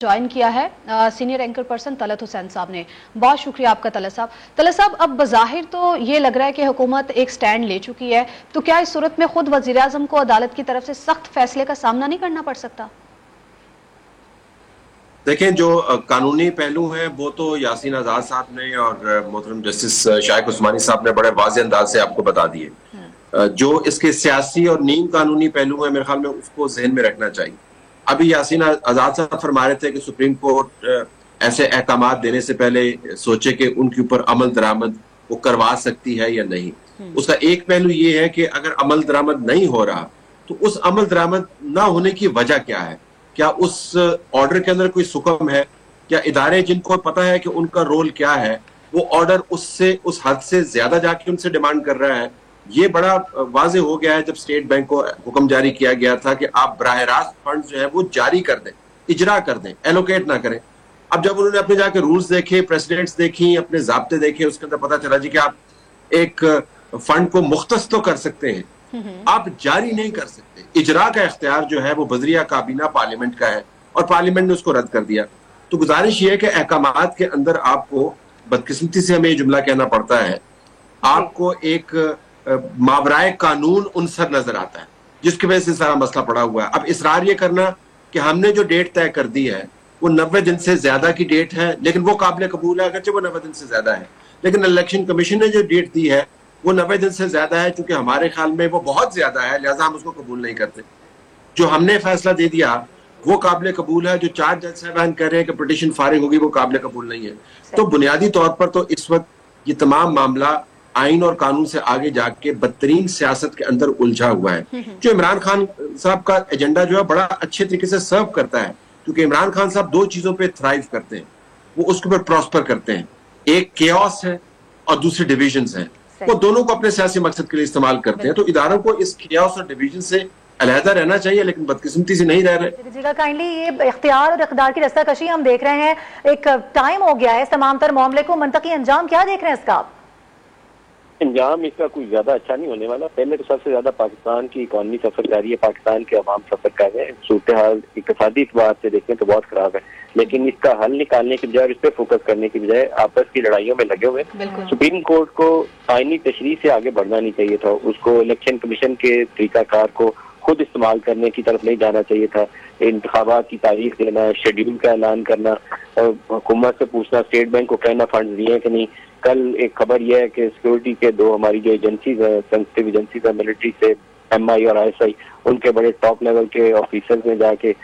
Join किया है senior anchor person Talat Hussain साहब ने। बहुत शुक्रिया आपका तलत साहब। तलत साहब, अब बज़ाहिर तो ये लग रहा है कि हुकूमत एक स्टैंड ले चुकी है, तो क्या इस सूरत में खुद वज़ीर आज़म को अदालत की तरफ से सख्त फैसले का सामना नहीं करना पड़ सकता? देखें, जो कानूनी पहलू हैं वो तो यासीन आजाद साहब ने और मोहतरम जस्टिस शाइक उस्मानी साहब ने बड़े वाज़ेह अंदाज से आपको बता दिए। जो इसके सियासी और नीम कानूनी पहलू हैं, मेरे ख्याल में उसको जहन में रखना चाहिए। अभी यासीन आजाद साहब फरमा रहे थे कि सुप्रीम कोर्ट ऐसे अहकामात देने से पहले सोचे कि उनके ऊपर अमल दरामद वो करवा सकती है या नहीं। उसका एक पहलू ये है कि अगर अमल दरामद नहीं हो रहा तो उस अमल दरामद ना होने की वजह क्या है। क्या उस ऑर्डर के अंदर कोई सुकम है? क्या इदारे जिनको पता है कि उनका रोल क्या है, वो ऑर्डर उससे उस हद से ज्यादा जाके उनसे डिमांड कर रहा है? ये बड़ा वाजे हो गया है जब स्टेट बैंक को हुक्म जारी किया गया था कि आप बराह रास्त फंड जो है वो जारी कर दें, इजरा कर दें, एलोकेट ना करें। अब जब उन्होंने अपने जाके रूल्स देखे, प्रेसिडेंट्स देखी, अपने जाब्ते देखे, उसके अंदर पता चला जी कि आप एक फंड को मुख्तस तो कर सकते हैं, आप जारी नहीं कर सकते। इजरा का इख्तियार जो है वो बजरिया काबीना पार्लियामेंट का है और पार्लियामेंट ने उसको रद्द कर दिया। तो गुजारिश ये है कि अहकामात के अंदर आपको, बदकिस्मती से हमें ये जुमला कहना पड़ता है, आपको एक मावराए कानून उनसर नजर आता है जिसकी वजह से सारा मसला पड़ा हुआ है। अब इसरार ये करना कि हमने जो डेट तय कर दी है वो 90 दिन से ज्यादा की डेट है, लेकिन वो काबिल कबूल है अगरचे वो 90 दिन से ज्यादा है, लेकिन इलेक्शन कमीशन ने जो डेट दी है वो 90 दिन से ज्यादा है, क्योंकि हमारे ख्याल में वो बहुत ज्यादा है, लिहाजा हम उसको कबूल नहीं करते। जो हमने फैसला दे दिया वो काबिल कबूल है, जो 4 जज साहबान कह रहे हैं कि पिटीशन फारिग होगी वो काबिल कबूल नहीं है। तो बुनियादी तौर पर तो इस वक्त ये तमाम मामला आइन और कानून से आगे जाके बदतरीन सियासत के अंदर उलझा हुआ है। जो इमरान खान साहब का एजेंडा जो है बड़ा अच्छे तरीके से सर्व करता है, क्योंकि इमरान खान साहब 2 चीजों पे थ्राइव करते हैं, वो उसके ऊपर प्रॉस्पर करते हैं। एक केओस है और दूसरी डिविजन्स है। वो दोनों को अपने सियासी मकसद के लिए इस्तेमाल करते हैं। तो इदारों को इस केओस और डिवीजन से अलहदा रहना चाहिए, लेकिन बदकिस्मती से नहीं रह रहे। काइंडली ये इख्तियार और इक़्तिदार की रस्साकशी हम देख रहे हैं, एक टाइम हो गया है इस तमाम तर मामले को मंतकी अंजाम क्या देख रहे हैं इसका? अंजाम इसका कोई ज्यादा अच्छा नहीं होने वाला। पहले तो सबसे ज्यादा पाकिस्तान की इकॉनमी सफर कर रही है, पाकिस्तान के अवाम सफर कर रहे हैं। सूरत हाल इक़्तिसादी एतबार से देखें तो बहुत खराब है, लेकिन इसका हल निकालने की बजाय, इस पर फोकस करने की बजाय आपस की लड़ाइयों में लगे हुए। सुप्रीम कोर्ट को आईनी तशरीह से आगे बढ़ना नहीं चाहिए था, उसको इलेक्शन कमीशन के तरीकाकार को खुद इस्तेमाल करने की तरफ नहीं जाना चाहिए था। इंतखाबात की तारीख देना, शेड्यूल का ऐलान करना और हुकूमत से पूछना, स्टेट बैंक को कहना फंड दिए कि नहीं। कल एक खबर यह है कि सिक्योरिटी के 2 हमारी जो एजेंसीज है, सेंसिटिव एजेंसीज है मिलिट्री से, MI और ISI, उनके बड़े टॉप लेवल के ऑफिसर्स ने जाके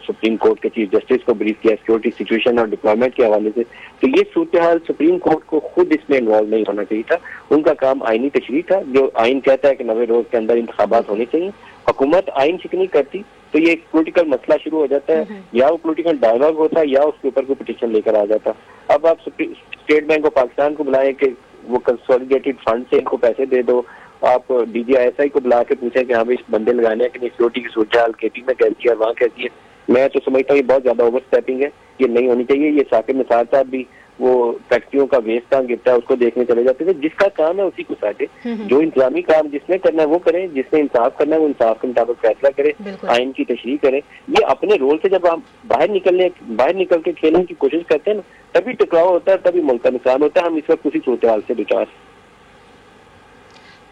सुप्रीम कोर्ट के चीफ जस्टिस को ब्रीफ किया सिक्योरिटी सिचुएशन और डिप्लॉयमेंट के हवाले से। तो ये सूरत हाल सुप्रीम कोर्ट को खुद इसमें इन्वॉल्व नहीं होना चाहिए था। उनका काम आईनी तशरीह था। जो आइन कहता है कि 90 रोज के अंदर इंतखाबात होने चाहिए, हुकूमत आइन शिकनी करती तो ये एक पोलिटिकल मसला शुरू हो जाता है, या वो पोलिटिकल डायलॉग होता है या उसके ऊपर कोई पिटीशन लेकर आ जाता। अब आप स्टेट बैंक ऑफ पाकिस्तान को बुलाएं कि वो कंसोलिडेटेड फंड से इनको पैसे दे दो, आप DGI को बुला के पूछें कि हमें इस बंदे लगाने हैं कि नहीं, सिक्योरिटी की सूरत हाल KP में कैसी है और वहाँ कैसी है। मैं तो समझता हूँ ये बहुत ज्यादा ओवर स्टेपिंग है, ये नहीं होनी चाहिए। ये साकिब निसार साहब भी वो फैक्ट्रियों का वेस्ट कहाँ गिरता है उसको देखने चले जाते थे। जिसका काम है उसी को साटे, जो इंतजामी काम जिसने करना है वो करे, जिसने इंसाफ करना है वो इंसाफ के मुताबिक फैसला करे, आइन की तशरीह करे। ये अपने रोल से जब हम बाहर निकल के खेलने की कोशिश करते हैं ना, तभी टकराव होता है, तभी मुल्क का नुकसान होता है। हम इस वक्त उसी सूरत हाल से दुचार।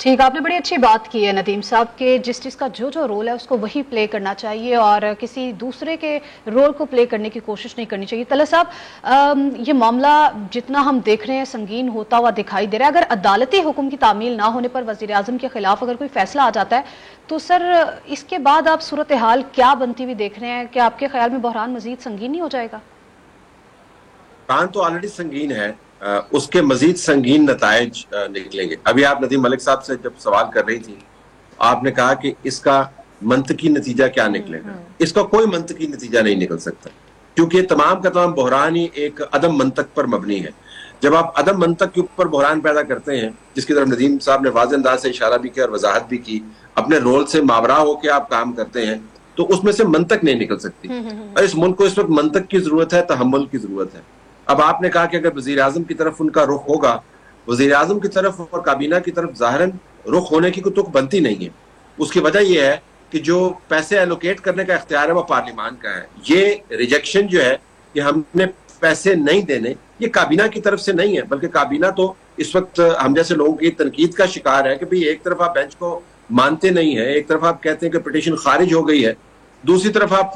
ठीक, आपने बड़ी अच्छी बात की है नदीम साहब के जस्टिस का जो रोल है उसको वही प्ले करना चाहिए और किसी दूसरे के रोल को प्ले करने की कोशिश नहीं करनी चाहिए। तलत साहब, ये मामला जितना हम देख रहे हैं संगीन होता हुआ दिखाई दे रहा है। अगर अदालती हुक्म की तामील ना होने पर वज़ीर आज़म के खिलाफ अगर कोई फैसला आ जाता है तो सर इसके बाद आप सूरत हाल क्या बनती हुई देख रहे हैं? क्या आपके ख्याल में बहरान मजीद संगीन नहीं हो जाएगा? बहरान तो ऑलरेडी संगीन है, उसके मजीद संगीन नतायज निकलेंगे। अभी आप नदीम मलिक साहब से जब सवाल कर रही थी, आपने कहा कि इसका मंतकी नतीजा क्या निकलेगा। इसका कोई मंतकी नतीजा नहीं निकल सकता, क्योंकि तमाम का तमाम बहरान ही एक अदम मंतक पर मबनी है। जब आप अदम मंतक के ऊपर बहरान पैदा करते हैं, जिसकी तरफ नदीम साहब ने वाज़ेह अंदाज से इशारा भी किया और वजाहत भी की, अपने रोल से मावरा होकर आप काम करते हैं, तो उसमें से मंतक नहीं निकल सकती। और इस मुल्क को इस वक्त मंतक की जरूरत है, तहम्मुल की जरूरत है। अब आपने कहा कि अगर वजीर आजम की तरफ उनका रुख होगा, वजीर आजम की तरफ और काबीना की तरफ ज़ाहिरन रुख होने की कोई तुक बनती नहीं है। उसकी वजह यह है कि जो पैसे एलोकेट करने का इख्तियार है वो पार्लियामान का है। ये रिजेक्शन जो है कि हमने पैसे नहीं देने, ये काबीना की तरफ से नहीं है, बल्कि काबीना तो इस वक्त हम जैसे लोगों की तनकीद का शिकार है कि भाई एक तरफ आप बेंच को मानते नहीं है, एक तरफ आप कहते हैं कि पिटीशन खारिज हो गई है, दूसरी तरफ आप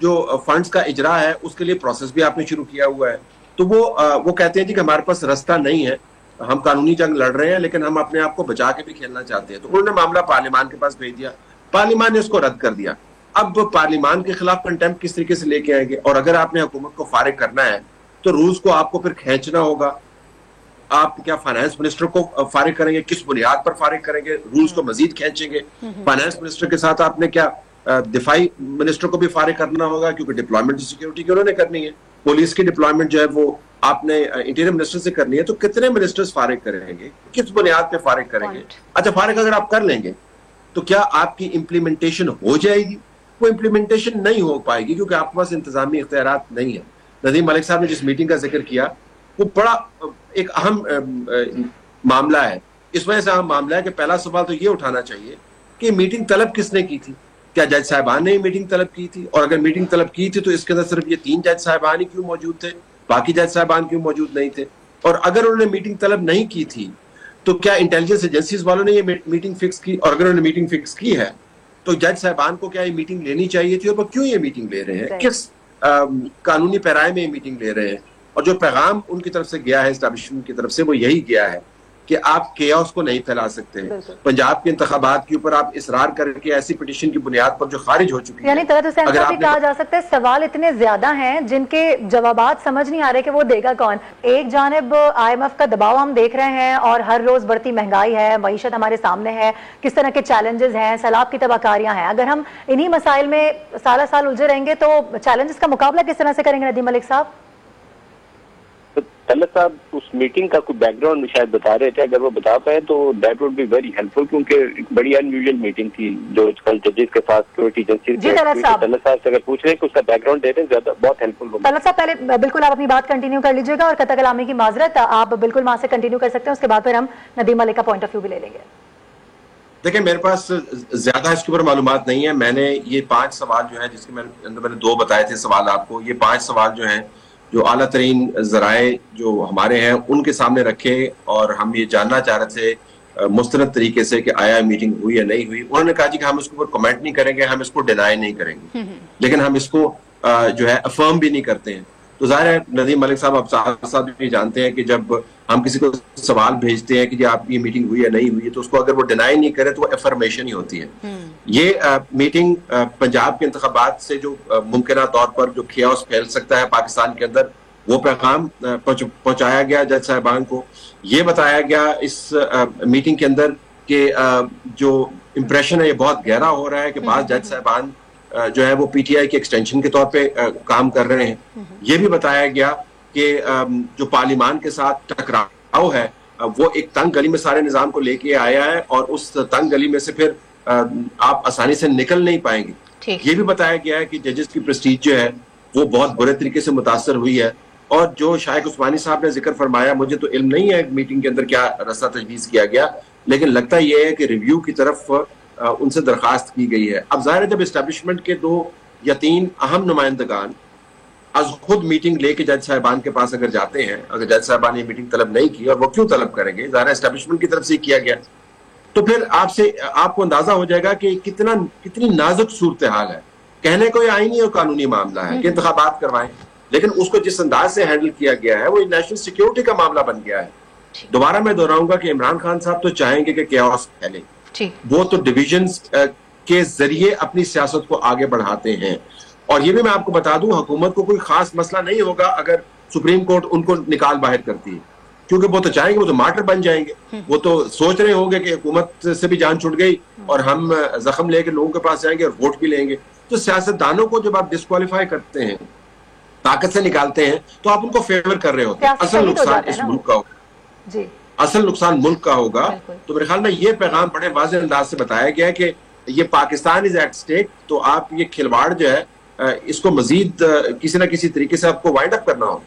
जो फंड्स का इजरा है उसके लिए प्रोसेस भी आपने शुरू किया हुआ है। तो वो कहते हैं जी कि हमारे पास रास्ता नहीं है, हम कानूनी जंग लड़ रहे हैं लेकिन हम अपने आप को बचा के भी खेलना चाहते हैं। तो उन्होंने मामला पार्लियामान के पास भेज दिया, पार्लियामान ने उसको रद्द कर दिया। अब पार्लियामान के खिलाफ कंटेम्प्ट किस तरीके से लेके आएंगे? और अगर आपने हुकूमत को फारिग करना है तो रूल्स को आपको फिर खींचना होगा। आप क्या फाइनेंस मिनिस्टर को फारिग करेंगे? किस बुनियाद पर फारिग करेंगे? रूल्स को मजीद खींचेंगे। फाइनेंस मिनिस्टर के साथ आपने क्या दिफाई मिनिस्टर को भी फारिग करना होगा, क्योंकि डिप्लॉयमेंट सिक्योरिटी की उन्होंने करनी है, पुलिस की डिप्लॉयमेंट जो है वो आपने इंटीरियर मिनिस्टर से करनी है। तो कितने मिनिस्टर्स फारिग करेंगे, किस बुनियाद पे फारिग करेंगे? अच्छा, फारिग अगर आप कर लेंगे तो क्या आपकी इम्प्लीमेंटेशन हो जाएगी? वो इम्प्लीमेंटेशन नहीं हो पाएगी क्योंकि आपके पास इंतजामी इख्तियारात नहीं है। नदीम मलिक साहब ने जिस मीटिंग का जिक्र किया वो बड़ा एक अहम मामला है। इस वजह से अहम मामला है कि पहला सवाल तो ये उठाना चाहिए कि मीटिंग तलब किसने की थी? क्या जज साहिबान ने मीटिंग तलब की थी? और अगर मीटिंग तलब की थी तो इसके अंदर सिर्फ ये 3 जज साहिबान ही क्यों मौजूद थे, बाकी जज साहिबान क्यों मौजूद नहीं थे? और अगर उन्होंने मीटिंग तलब नहीं की थी तो क्या इंटेलिजेंस एजेंसीज वालों ने ये मीटिंग फिक्स की? और अगर उन्होंने मीटिंग फिक्स की है तो जज साहिबान को क्या ये मीटिंग लेनी चाहिए थी? और वो क्यों ये मीटिंग ले रहे हैं? किस कानूनी पैराए में ये मीटिंग ले रहे हैं? और जो पैगाम उनकी तरफ से गया है, एस्टैब्लिशमेंट की तरफ से, वो यही गया है कि आप केओस को नहीं फैला सकते। पंजाब के इंतखाबात के ऊपर आप इसरार करके ऐसी पिटीशन की बुनियाद पर जो खारिज हो चुकी है, यानी तरह से कहा जा सकता है सवाल इतने ज्यादा हैं जिनके जवाबात समझ नहीं आ रहे कि वो देगा कौन। एक जानिब IMF का दबाव हम देख रहे हैं और हर रोज बढ़ती महंगाई है, मईशत हमारे सामने है, किस तरह के चैलेंजेस हैं, सैलाब की तबाहकारियां हैं। अगर हम इन्हीं मसाइल में साल साल उलझे रहेंगे तो चैलेंजेस का मुकाबला किस तरह से करेंगे नदीम मलिक साहब? तलत साहब उस मीटिंग का कुछ बैकग्राउंड शायद बता रहे थे, अगर वो बता पाए तो that would be very helpful, क्योंकि एक बड़ी अनयूजुअल मीटिंग थी जो कल जजेस के साथ सिक्योरिटी एजेंसी। तलत साहब से अगर पूछ रहे हैं कि उसका बैकग्राउंड दे रहे हैं, ज्यादा बहुत हेल्पफुल होगा। तलत साहब पहले बिल्कुल आप अपनी बात कंटिन्यू कर लीजिएगा और कतई कलामी की माजरत आप बिल्कुल वहां से कंटिन्यू कर सकते हैं, उसके बाद फिर हम नदीम मलिक का पॉइंट ऑफ व्यू भी ले लेंगे। देखिए, मेरे पास ज्यादा इसके ऊपर मालूमात नहीं है। मैंने ये 5 सवाल जो है, जिसके मैंने 2 बताए थे सवाल आपको, ये 5 सवाल जो हैं जो आला तरीन जराए जो हमारे हैं उनके सामने रखे और हम ये जानना चाह रहे थे मुस्तनद तरीके से कि आया मीटिंग हुई या नहीं हुई। उन्होंने कहा जी कि हम इसके ऊपर कमेंट नहीं करेंगे, हम इसको डिनाई नहीं करेंगे, लेकिन हम इसको जो है अफर्म भी नहीं करते हैं। तो जाहिर है नदीम मलिक साहब आप साथ भी जानते हैं कि जब हम किसी को सवाल भेजते हैं कि जी आपकी मीटिंग हुई या नहीं हुई, तो उसको अगर वो डिनाई नहीं करे तो वो अफर्मेशन ही होती है। ये मीटिंग पंजाब के इंतखाबात से जो मुमकिन तौर पर जो खियास फैल सकता है पाकिस्तान के अंदर, वो पैगाम पहुंचाया गया जज साहिबान को। ये बताया गया इस मीटिंग के अंदर कि जो इम्प्रेशन है ये बहुत गहरा हो रहा है कि बाज़ जज साहिबान जो है वो PTI के एक्सटेंशन के तौर पे काम कर रहे हैं। ये भी बताया गया कि जो पार्लियामान के साथ टकराव है वो एक तंग गली में सारे निजाम को लेके आया है और उस तंग गली में से फिर आप आसानी से निकल नहीं पाएंगे। ये भी बताया गया है कि जजेस की प्रेस्टीज जो है वो बहुत बुरे तरीके से मुतासर हुई है। और जो शाइख उस्मानी साहब ने जिक्र फरमाया, मुझे तो इल्म नहीं है मीटिंग के अंदर क्या रास्ता तजवीज किया गया, लेकिन लगता यह है कि रिव्यू की तरफ उनसे दरखास्त की गई है। अब जाहिर है जब एस्टेब्लिशमेंट के 2 या 3 अहम नुमाइंदगान आज खुद मीटिंग लेके जज साहिबान के पास अगर जाते हैं, अगर जज साहिबान ये मीटिंग तलब नहीं की, और वो क्यों तलब करेंगे, जाहिर है एस्टेब्लिशमेंट की तरफ से किया गया, तो फिर आपको अंदाजा हो जाएगा कि कितनी नाजुक सूरत हाल है। कहने को ये आईनी और कानूनी मामला है कि इंतखाबात करवाएं, लेकिन उसको जिस अंदाज से हैंडल किया गया है वो नेशनल सिक्योरिटी का मामला बन गया है। दोबारा मैं दोहराऊंगा कि इमरान खान साहब तो चाहेंगे कि केओस फैले, वो तो डिविजन्स के जरिए अपनी सियासत को आगे बढ़ाते हैं। और ये भी मैं आपको बता दूं, हुकूमत को कोई खास मसला नहीं होगा अगर सुप्रीम कोर्ट उनको निकाल बाहर करती है, क्योंकि वो तो चाहेंगे, वो तो मार्टर बन जाएंगे। वो तो सोच रहे होंगे कि हुकूमत से भी जान छूट गई और हम जख्म लेके लोगों के पास जाएंगे और वोट भी लेंगे। तो सियासतदानों को जब आप डिस्क्वालीफाई करते हैं, ताकत से निकालते हैं, तो आप उनको फेवर कर रहे होते हैं। असल नुकसान इस मुल्क का होगा, असल नुकसान मुल्क का होगा। तो मेरे ख्याल में ये पैगाम बड़े वाज़ेह अंदाज से बताया गया है कि ये पाकिस्तान इज एट स्टेक। तो आप ये खिलवाड़ जो है इसको मजीद किसी ना किसी तरीके से आपको वाइंड अप करना होगा।